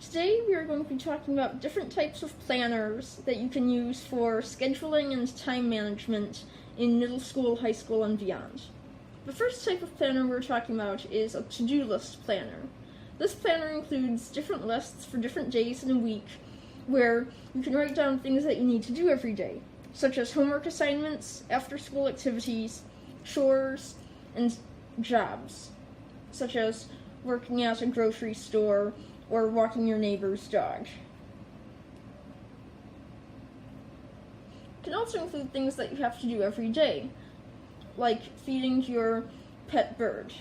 Today we are going to be talking about different types of planners that you can use for scheduling and time management in middle school, high school, and beyond. The first type of planner we're talking about is a to-do list planner. This planner includes different lists for different days in a week where you can write down things that you need to do every day, such as homework assignments, after-school activities, chores, and jobs, such as working at a grocery store or walking your neighbor's dog. It can also include things that you have to do every day, like feeding your pet bird.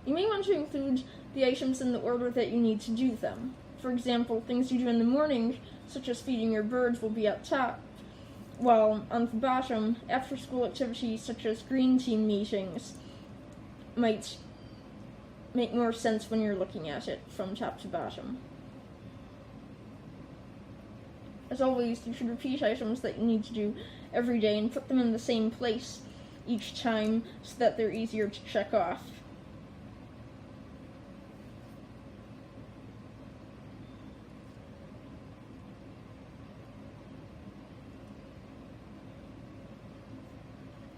You may want to include the items in the order that you need to do them. For example, things you do in the morning, such as feeding your birds, will be at top, while on the bottom, after-school activities such as green team meetings might make more sense when you're looking at it from top to bottom. As always, you should repeat items that you need to do every day and put them in the same place each time so that they're easier to check off.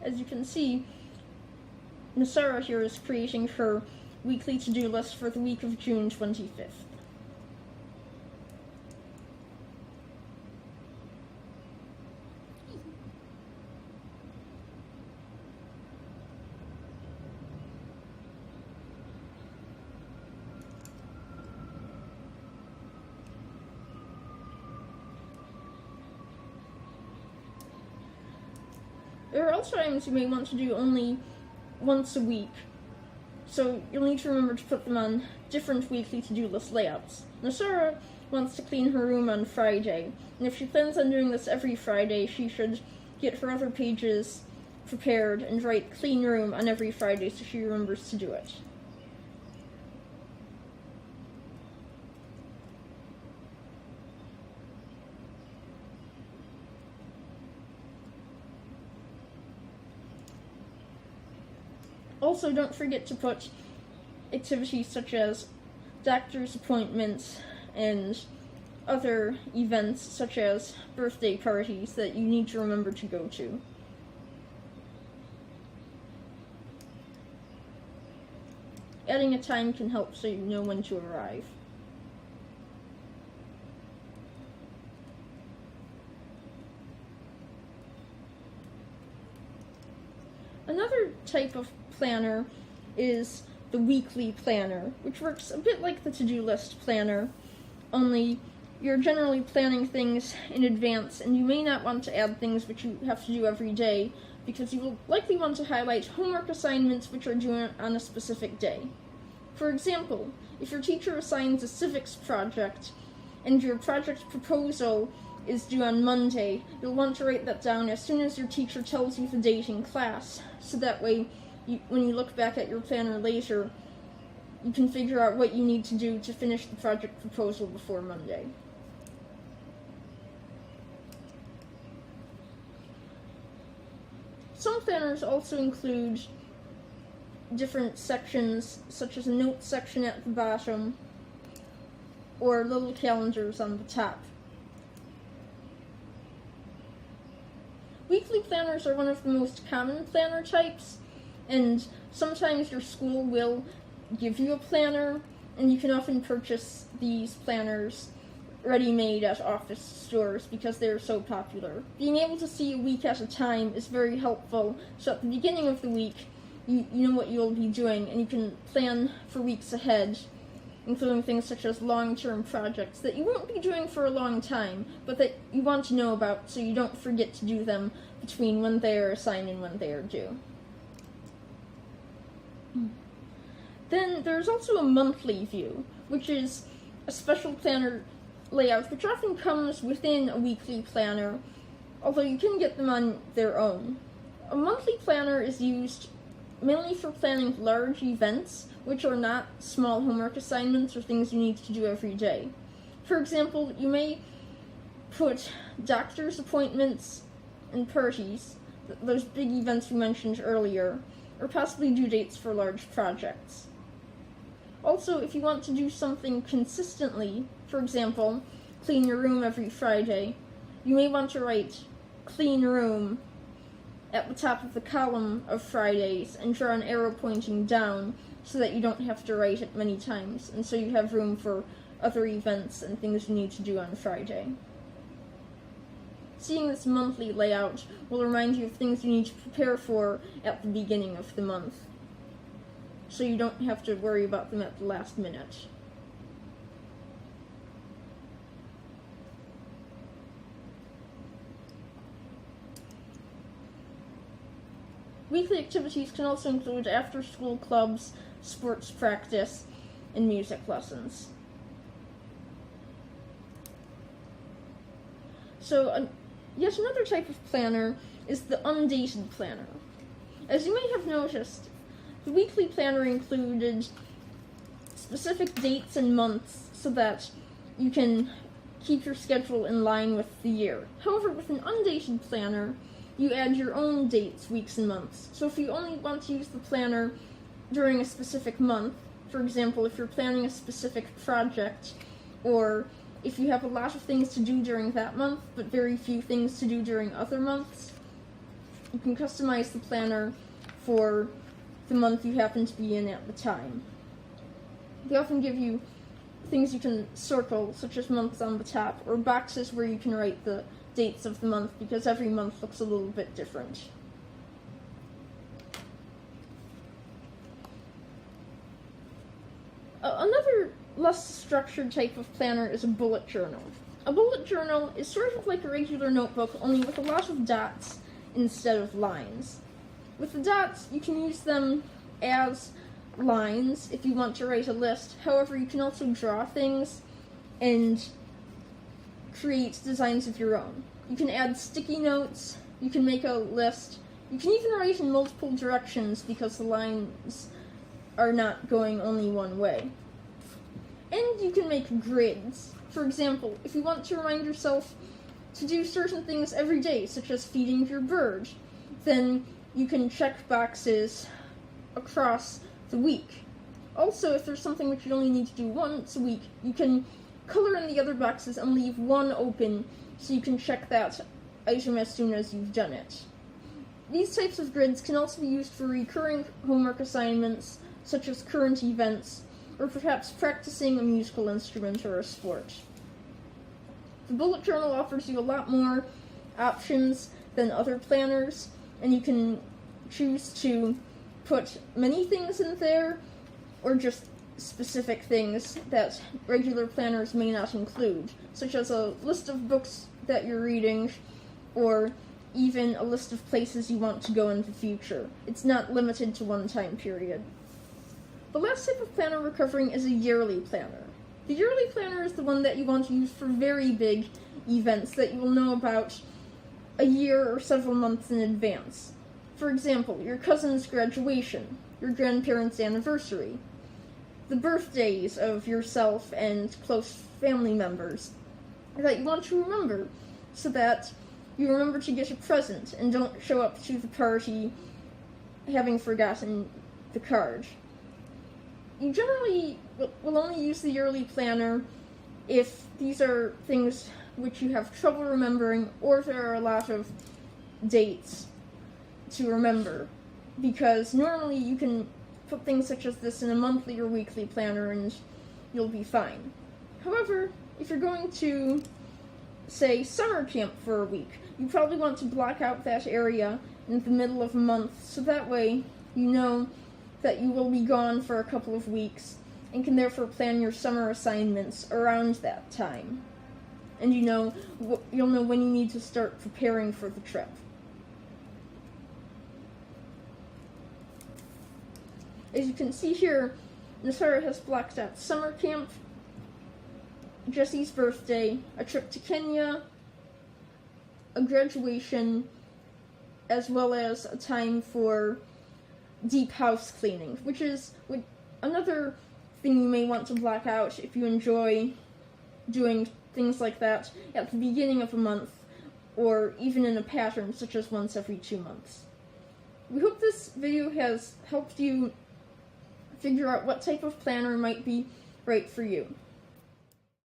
As you can see, Nasara here is creating her weekly to-do list for the week of June 25th. There are also items you may want to do only once a week, so you'll need to remember to put them on different weekly to-do list layouts. Nasara wants to clean her room on Friday, and if she plans on doing this every Friday, she should get her other pages prepared and write clean room on every Friday so she remembers to do it. Also, don't forget to put activities such as doctor's appointments and other events such as birthday parties that you need to remember to go to. Adding a time can help so you know when to arrive. Another type of planner is the weekly planner, which works a bit like the to-do list planner, only you're generally planning things in advance and you may not want to add things which you have to do every day because you will likely want to highlight homework assignments which are due on a specific day. For example, if your teacher assigns a civics project and your project proposal is due on Monday, you'll want to write that down as soon as your teacher tells you the date in class, so that way when you look back at your planner later, you can figure out what you need to do to finish the project proposal before Monday. Some planners also include different sections, such as a notes section at the bottom, or little calendars on the top. Weekly planners are one of the most common planner types, and sometimes your school will give you a planner, and you can often purchase these planners ready-made at office stores because they're so popular. Being able to see a week at a time is very helpful, so at the beginning of the week, you know what you'll be doing, and you can plan for weeks ahead, including things such as long-term projects that you won't be doing for a long time, but that you want to know about so you don't forget to do them between when they are assigned and when they are due. Then there's also a monthly view, which is a special planner layout which often comes within a weekly planner, although you can get them on their own. A monthly planner is used mainly for planning large events, which are not small homework assignments or things you need to do every day. For example, you may put doctor's appointments and parties, those big events we mentioned earlier, or possibly due dates for large projects. Also, if you want to do something consistently, for example, clean your room every Friday, you may want to write clean room at the top of the column of Fridays and draw an arrow pointing down so that you don't have to write it many times, and so you have room for other events and things you need to do on Friday. Seeing this monthly layout will remind you of things you need to prepare for at the beginning of the month, so you don't have to worry about them at the last minute. Weekly activities can also include after-school clubs, sports practice, and music lessons. So, yet another type of planner is the undated planner. As you may have noticed, the weekly planner included specific dates and months so that you can keep your schedule in line with the year. However, with an undated planner, you add your own dates, weeks, and months. So if you only want to use the planner during a specific month, for example, if you're planning a specific project, or if you have a lot of things to do during that month, but very few things to do during other months, you can customize the planner for the month you happen to be in at the time. They often give you things you can circle, such as months on the top, or boxes where you can write the dates of the month, because every month looks a little bit different. Another less structured type of planner is a bullet journal. A bullet journal is sort of like a regular notebook, only with a lot of dots instead of lines. With the dots, you can use them as lines if you want to write a list. However, you can also draw things and create designs of your own. You can add sticky notes, you can make a list, you can even write in multiple directions because the lines are not going only one way. And you can make grids. For example, if you want to remind yourself to do certain things every day, such as feeding your bird, then you can check boxes across the week. Also, if there's something which you only need to do once a week, you can color in the other boxes and leave one open so you can check that item as soon as you've done it. These types of grids can also be used for recurring homework assignments, such as current events, or perhaps practicing a musical instrument or a sport. The bullet journal offers you a lot more options than other planners, and you can choose to put many things in there, or just specific things that regular planners may not include, such as a list of books that you're reading, or even a list of places you want to go in the future. It's not limited to one time period. The last type of planner we're covering is a yearly planner. The yearly planner is the one that you want to use for very big events that you will know about a year or several months in advance. For example, your cousin's graduation, your grandparents' anniversary, the birthdays of yourself and close family members that you want to remember, so that you remember to get a present and don't show up to the party having forgotten the card. You generally will only use the yearly planner if these are things which you have trouble remembering, or if there are a lot of dates to remember, because normally you can put things such as this in a monthly or weekly planner and you'll be fine. However, if you're going to, say, summer camp for a week, you probably want to block out that area in the middle of a month, so that way you know that you will be gone for a couple of weeks and can therefore plan your summer assignments around that time. And you'll know when you need to start preparing for the trip. As you can see here, Nasara has blocked out summer camp, Jesse's birthday, a trip to Kenya, a graduation, as well as a time for deep house cleaning, which is another thing you may want to block out if you enjoy doing things like that at the beginning of a month, or even in a pattern such as once every 2 months. We hope this video has helped you figure out what type of planner might be right for you.